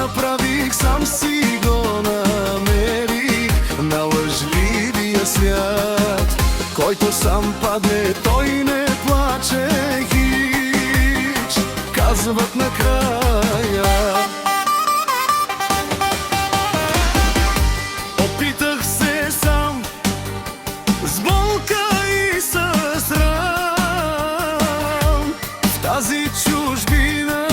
направих, сам си го намерих на лъжливия свят. Който сам падне, той не плаче хич, казват накрая. Опитах се сам с болка и с срам в тази чужбина,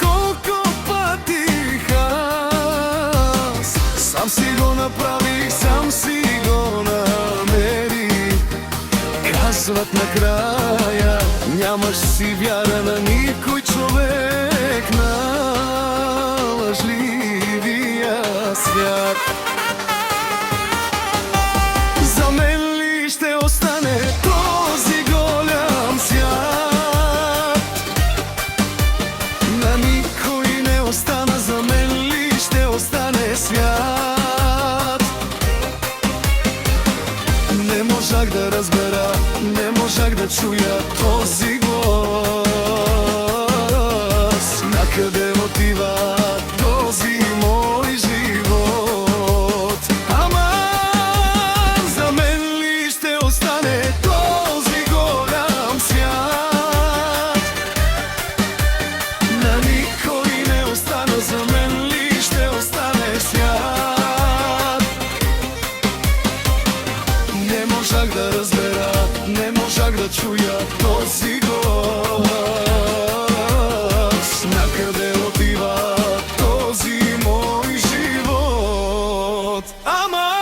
колко пътих аз. Сам си го направих, сам си го намерих, казват накрая. Нямаш си вяра на никой човек на лъжливия свят. За мен ли ще остане този голям свят? На никой не остана, за мен ли ще остане свят? Не можах да разбера, не можах да чуя този глас. Накъде отива този мой живот? Аман, за мен ли ще остане този голям свят? На никой не остана, за мен ли ще остане свят? Не можах да разбера, не можах да чуя този глас. Накъде отива този мой живот? Аман!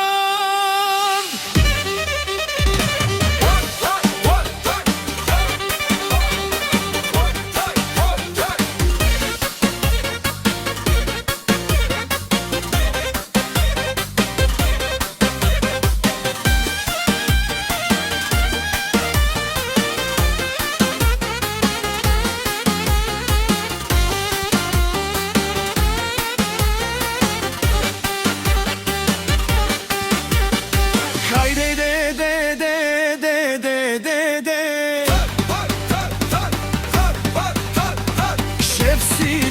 Шеф си